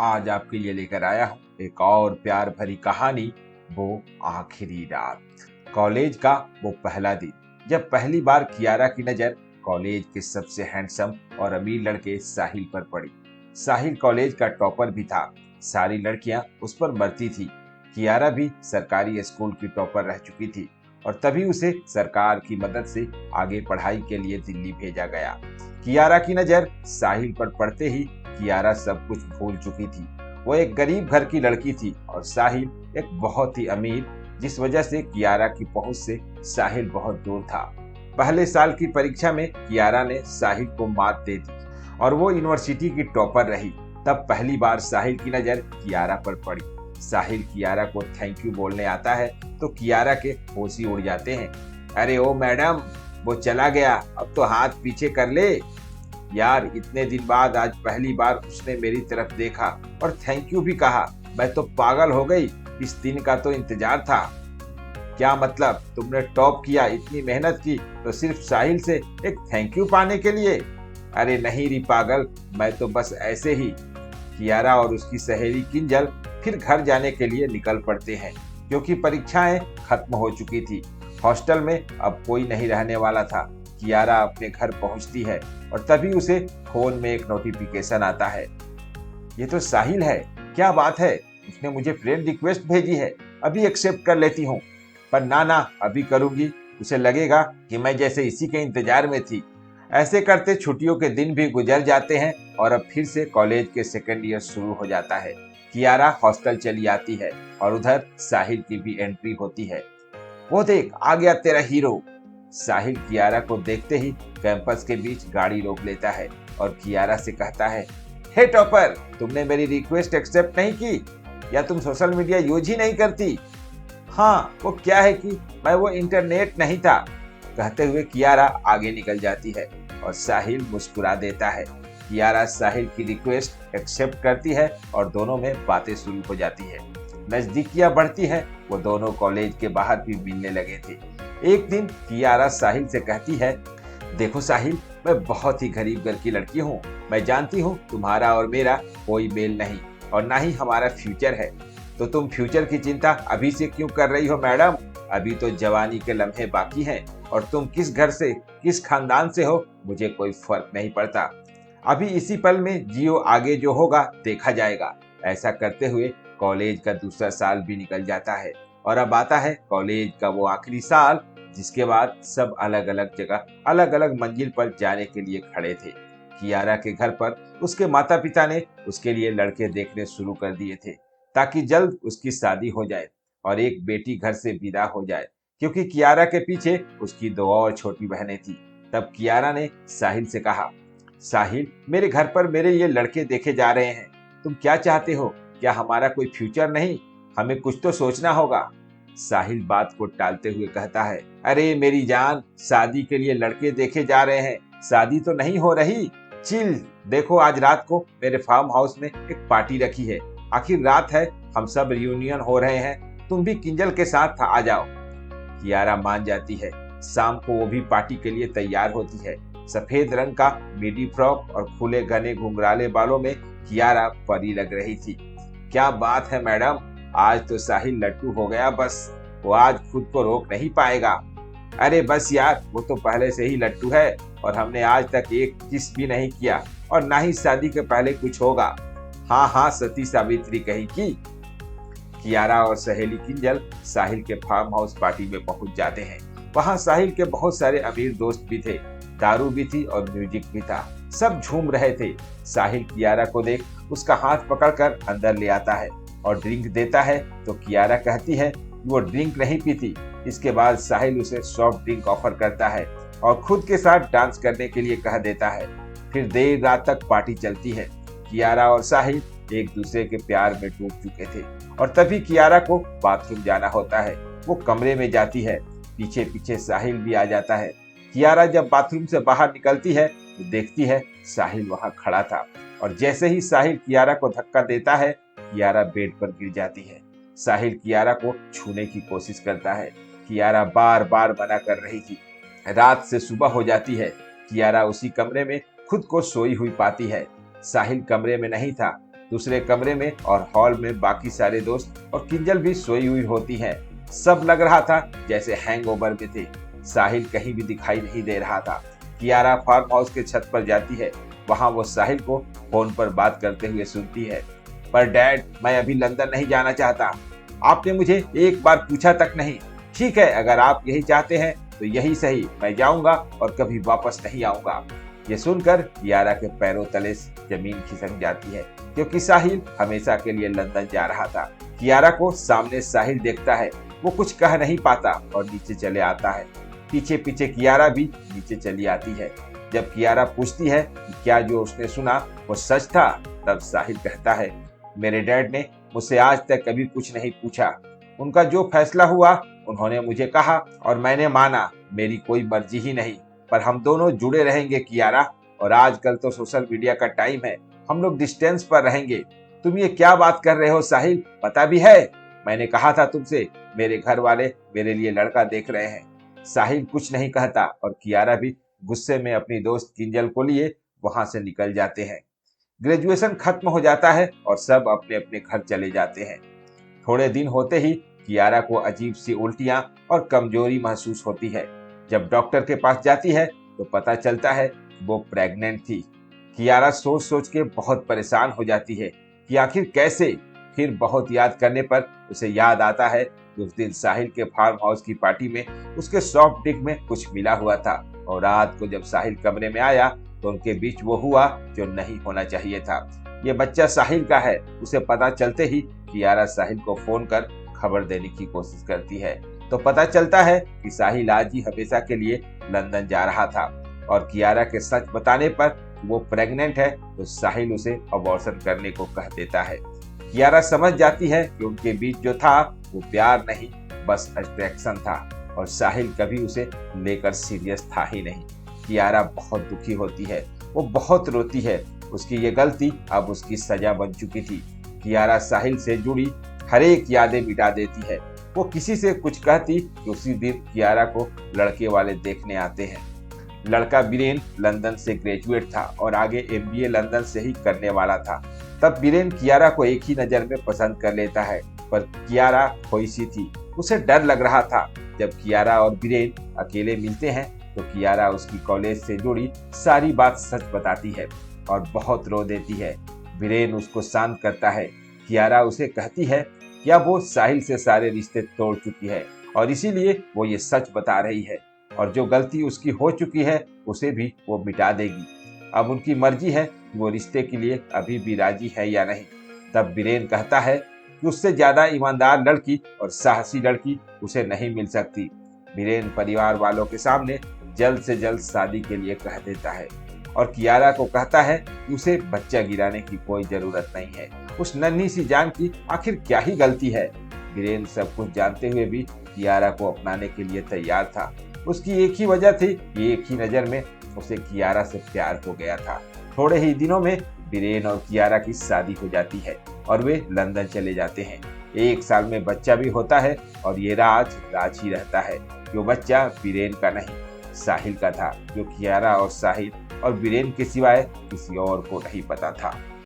आज आपके लिए लेकर आया हूँ एक और प्यार भरी कहानी, वो आखिरी रात। कॉलेज का वो पहला दिन, जब पहली बार कियारा की नजर कॉलेज के सबसे हैंडसम और अमीर लड़के साहिल पर पड़ी। साहिल कॉलेज का टॉपर भी था, सारी लड़कियां उस पर मरती थी। कियारा भी सरकारी स्कूल की टॉपर रह चुकी थी और तभी उसे सरकार की मदद से आगे पढ़ाई के लिए दिल्ली भेजा गया। कियारा की नजर साहिल पर पड़ते ही कियारा सब कुछ भूल चुकी थी। वो एक गरीब घर की लड़की थी और साहिल एक बहुत ही अमीर, जिस वजह से कियारा की पहुंच से साहिल बहुत दूर था। पहले साल की परीक्षा में कियारा ने साहिल को मात दे दी और वो यूनिवर्सिटी की टॉपर रही। तब पहली बार साहिल की नजर कियारा पर पड़ी। साहिल कियारा को थैंक यू बोलने आता है तो कियारा के होश ही उड़ जाते हैं। अरे ओ मैडम, वो चला गया, अब तो हाथ पीछे कर ले। यार, इतने दिन बाद आज पहली बार उसने मेरी तरफ देखा और थैंक यू भी कहा। मैं तो पागल हो गई, इस दिन का तो इंतजार था। क्या मतलब, तुमने टॉप किया, इतनी मेहनत की तो सिर्फ साहिल से एक थैंक यू पाने के लिए? अरे नहीं री पागल, मैं तो बस ऐसे ही। कियारा और उसकी सहेली किंजल फिर घर जाने के लिए निकल पड़ते हैं, क्योंकि परीक्षाएं खत्म हो चुकी थी। हॉस्टल में अब कोई नहीं रहने वाला था। कियारा अपने घर पहुंचती है और तभी उसे फोन में एक नोटिफिकेशन आता है। ये तो साहिल है, क्या बात है, उसने मुझे फ्रेंड रिक्वेस्ट भेजी है, अभी एक्सेप्ट कर लेती हूँ। पर ना, अभी करूंगी, उसे लगेगा कि मैं जैसे इसी के इंतजार में थी। ऐसे करते छुट्टियों के दिन भी गुजर जाते हैं और अब फिर से कॉलेज के सेकेंड ईयर शुरू हो जाता है। कियारा हॉस्टल चली आती है और उधर साहिल की भी एंट्री होती है। वो देख, आ गया तेरा हीरो। साहिल कियारा को देखते ही कैंपस के बीच गाड़ी रोक लेता है और कियारा से कहता है, हे टॉपर, तुमने मेरी रिक्वेस्ट एक्सेप्ट नहीं की, या तुम सोशल मीडिया यूज ही नहीं करती? हाँ, वो क्या है कि मैं वो इंटरनेट नहीं था। कहते हुए कियारा आगे निकल जाती है और साहिल मुस्कुरा देता है। कियारा साहिल की रिक्वेस्ट एक्सेप्ट करती है और दोनों में बातें शुरू हो जाती है। नजदीकियां बढ़ती है, वो दोनों कॉलेज के बाहर भी मिलने लगे थे। एक दिन कियारा साहिल से कहती है, देखो साहिल, मैं बहुत ही गरीब घर की लड़की हूँ। मैं जानती हूँ तुम्हारा और मेरा कोई मेल नहीं और ना ही हमारा फ्यूचर है। तो तुम फ्यूचर की चिंता अभी से क्यों कर रही हो मैडम? अभी तो जवानी के लम्हे बाकी हैं और तुम किस घर से, किस खानदान से हो, मुझे कोई फर्क नहीं पड़ता। अभी इसी पल में जियो, आगे जो होगा देखा जाएगा। ऐसा करते हुए कॉलेज का दूसरा साल भी निकल जाता है और अब आता है कॉलेज का वो आखिरी साल, जिसके बाद सब अलग अलग जगह, अलग अलग मंजिल पर जाने के लिए खड़े थे। कियारा के घर पर उसके माता पिता ने उसके लिए लड़के देखने शुरू कर दिए थे, ताकि जल्द उसकी शादी हो जाए और एक बेटी घर से विदा हो जाए, क्योंकि कियारा के पीछे उसकी दो और छोटी बहनें थी। तब कियारा ने साहिल से कहा, साहिल, मेरे घर पर मेरे ये लड़के देखे जा रहे हैं, तुम क्या चाहते हो? क्या हमारा कोई फ्यूचर नहीं? हमें कुछ तो सोचना होगा। साहिल बात को टालते हुए कहता है, अरे मेरी जान, शादी के लिए लड़के देखे जा रहे हैं, शादी तो नहीं हो रही। चिल, देखो आज रात को मेरे फार्म हाउस में एक पार्टी रखी है। आखिर रात है, हम सब रियूनियन हो रहे हैं, तुम भी किंजल के साथ आ जाओ। कियारा मान जाती है। शाम को वो भी पार्टी के लिए तैयार होती है। सफेद रंग का मिडी फ्रॉक और खुले घने घुंघराले बालों में कियारा परी लग रही थी। क्या बात है मैडम, आज तो साहिल लट्टू हो गया, बस वो आज खुद को रोक नहीं पाएगा। अरे बस यार, वो तो पहले से ही लट्टू है और हमने आज तक एक किस भी नहीं किया और ना ही शादी के पहले कुछ होगा। हाँ हाँ, सती सावित्री कहीं की। कियारा और सहेली किंजल साहिल के फार्म हाउस पार्टी में पहुंच जाते हैं। वहां साहिल के बहुत सारे अमीर दोस्त भी थे, दारू भी थी और म्यूजिक भी था। सब झूम रहे थे। साहिल कियारा को देख उसका हाथ पकड़कर अंदर ले आता है और ड्रिंक देता है, तो कियारा कहती है वो ड्रिंक नहीं पीती। इसके बाद साहिल उसे सॉफ्ट ड्रिंक ऑफर करता है और खुद के साथ डांस करने के लिए कह देता है। फिर देर रात तक पार्टी चलती है। कियारा और साहिल एक दूसरे के प्यार में डूब चुके थे और तभी कियारा को बाथरूम जाना होता है। वो कमरे में जाती है, पीछे पीछे साहिल भी आ जाता है। कियारा जब बाथरूम से बाहर निकलती है तो देखती है साहिल वहां खड़ा था और जैसे ही साहिल कियारा को धक्का देता है, कियारा बेड पर गिर जाती है। साहिल कियारा को छूने की कोशिश करता है, कियारा बार बार मना कर रही थी। रात से सुबह हो जाती है। कियारा उसी कमरे में खुद को सोई हुई पाती है। साहिल कमरे में नहीं था दूसरे कमरे में और हॉल में बाकी सारे दोस्त और किंजल भी सोई हुई होती है। सब लग रहा था जैसे हैंगओवर में थे। साहिल कहीं भी दिखाई नहीं दे रहा था। कियारा फार्म हाउस के छत पर जाती है। वहां वो साहिल को फोन पर बात करते हुए सुनती है। पर डैड, मैं अभी लंदन नहीं जाना चाहता। आपने मुझे एक बार पूछा तक नहीं। ठीक है, अगर आप यही चाहते हैं तो यही सही, मैं जाऊंगा और कभी वापस नहीं आऊंगा। ये सुनकर कियारा के पैरों तले जमीन खिसक जाती है, क्योंकि साहिल हमेशा के लिए लंदन जा रहा था। कियारा को सामने साहिल देखता है। वो कुछ कह नहीं पाता और नीचे चले आता है। पीछे पीछे कियारा भी नीचे चली आती है। जब कियारा पूछती है कि क्या जो उसने सुना वो सच था, तब साहिल कहता है, मेरे डैड ने मुझसे आज तक कभी कुछ नहीं पूछा। उनका जो फैसला हुआ उन्होंने मुझे कहा और मैंने माना। मेरी कोई मर्जी ही नहीं, पर हम दोनों जुड़े रहेंगे कियारा। और आजकल तो सोशल मीडिया का टाइम है, हम लोग डिस्टेंस पर रहेंगे। तुम ये क्या बात कर रहे हो साहिल, पता भी है? मैंने कहा था तुमसे, मेरे घर वाले मेरे लिए लड़का देख रहे हैं। साहिल कुछ नहीं कहता और कियारा भी गुस्से में अपनी दोस्त किंजल को लिए वहां से निकल जाते हैं। ग्रेजुएशन खत्म हो जाता है और सब अपने अपने घर चले जाते हैं। थोड़े दिन होते ही कियारा को अजीब सी उल्टियां और कमजोरी महसूस होती है। जब डॉक्टर के पास जाती है तो पता चलता है कि वो प्रेग्नेंट थी। कियारा सोच सोच के बहुत परेशान हो जाती है कि आखिर कैसे। फिर बहुत याद करने पर उसे याद आता है कि उस दिन साहिल के फार्म हाउस की पार्टी में उसके सॉफ्ट ड्रिंक में कुछ मिला हुआ था, और रात को जब साहिल कमरे में आया तो उनके बीच वो हुआ जो नहीं होना चाहिए था। ये बच्चा साहिल का है। उसे पता चलते ही कियारा साहिल को फोन कर खबर देने की कोशिश करती है, तो पता चलता है कि साहिल आज ही हमेशा के लिए लंदन जा रहा था। और कियारा के सच बताने पर वो प्रेग्नेंट है तो साहिल उसे अबॉर्शन करने को कह देता है। कियारा समझ जाती है कि उनके बीच जो था वो प्यार नहीं, बस अट्रैक्शन था, और साहिल कभी उसे लेकर सीरियस था ही नहीं। कियारा बहुत दुखी होती है, वो बहुत रोती है। उसकी ये गलती अब उसकी सजा बन चुकी थी। कियारा साहिल से जुड़ी हर एक यादें मिटा देती है। वो किसी से कुछ कहती कि उसी दिन कियारा को लड़के वाले देखने आते हैं। लड़का बीरेन लंदन से ग्रेजुएट था और आगे MBA लंदन से ही करने वाला था। तब बीरेन कियारा को एक ही नजर में पसंद कर लेता है, पर कियारा खोई सी थी। उसे डर लग रहा था। जब कियारा और बीरेन अकेले मिलते हैं तो कियारा उसकी कॉलेज से जुड़ी सारी बात सच बताती है और बहुत रो देती है। बीरेन उसको शांत करता है। कियारा उसे कहती है क्या वो साहिल से सारे रिश्ते तोड़ चुकी है और इसीलिए वो ये सच बता रही है, और जो गलती उसकी हो चुकी है उसे भी वो मिटा देगी। अब उनकी मर्जी है कि वो रिश्ते के लिए अभी भी राजी है या नहीं। तब बीरेन कहता है कि उससे ज्यादा ईमानदार लड़की और साहसी लड़की उसे नहीं मिल सकती। बीरेन परिवार वालों के सामने जल्द से जल्द शादी के लिए कह देता है और कियारा को कहता है कि उसे बच्चा गिराने की कोई जरूरत नहीं है। उस नन्ही सी जान की आखिर क्या ही गलती है। बीरेन सब कुछ जानते हुए भी कियारा को अपनाने के लिए तैयार था। उसकी एक ही वजह थी कि एक ही नजर में उसे कियारा से प्यार हो गया था। थोड़े ही दिनों में बीरेन और कियारा की शादी हो जाती है और वे लंदन चले जाते हैं। 1 साल में बच्चा भी होता है और ये राज राज ही रहता है। जो बच्चा बीरेन का नहीं, साहिल का था, जो कियारा और साहिल और बीरेन के सिवाय किसी और को नहीं पता था।